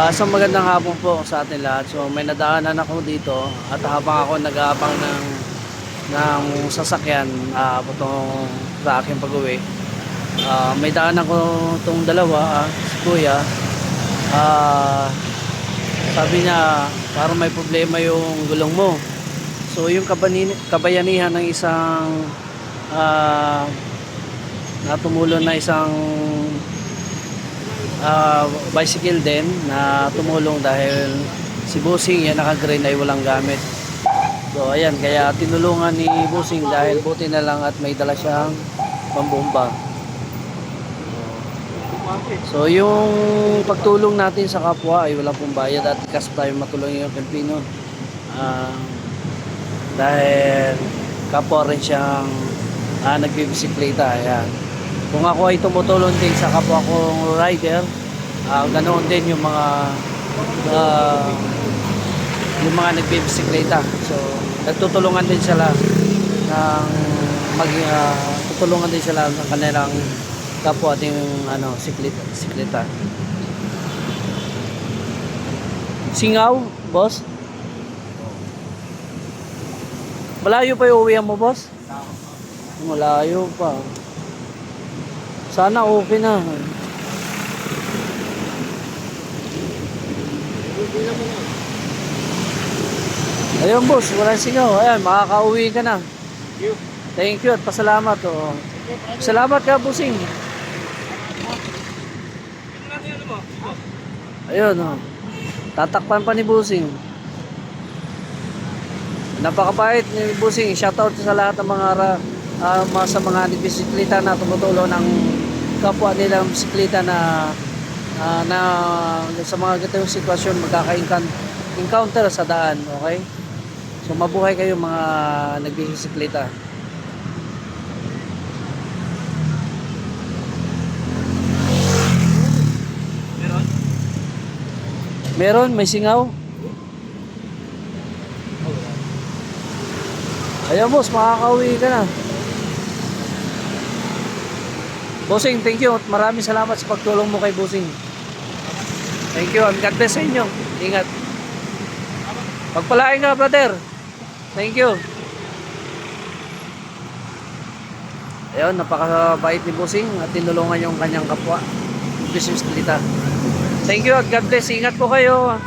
Isang magandang hapon po sa atin lahat. So may nadaanan ako dito at habang ako nag-aabang ng sasakyan patungong sa aking pag-uwi. May daanan ko itong dalawa, si Kuya. Ah, Sabi niya parang may problema yung gulong mo. So yung kabayanihan ng isang natumulong na isang bicycle din na tumulong dahil si Bossing yan naka-green ay walang gamit. So ayan, kaya tinulungan ni Bossing dahil buti na lang at may dala siyang pambomba. So yung pagtulong natin sa kapwa ay walang pong bayad at ikas tayo matulungan yung Pilipino. Dahil kapwa rin siyang nagbibisikleta. Ayan. Kung ako ay tumutulong din sa kapwa kong rider, ganoon din yung mga nagbibisikleta. So nagtutulungan din sila ng tutulungan din sila ng kanilang kapwa ating sikleta. Singaw, boss? Malayo pa yung uwian mo, boss? Malayo pa. Sana okay na. Ayun, boss, walang singaw. Ayan, makakauwi ka na. Thank you at pasalamat. Oh. Salamat ka, Bossing. Ayun, oh. Tatakpan pa ni Bossing. Napakabait ni Bossing. Shoutout sa lahat ng sa mga bisikleta na tumutulong ng kapwa nilang bisikleta na sa mga ganitong sitwasyon magkaka-encounter sa daan, okay? So mabuhay kayo mga nagbibisikleta. Meron? May singaw? Ayan, boss, makakauwi ka na. Bossing, thank you. Maraming salamat sa pagtulong mo kay Bossing. Thank you. God bless sa inyo. Ingat. Pagpalain ka, brother. Thank you. Ayun, napakabait ni Bossing at tinulungan yung kanyang kapwa. Bisikleta. Thank you at God bless. Ingat po kayo.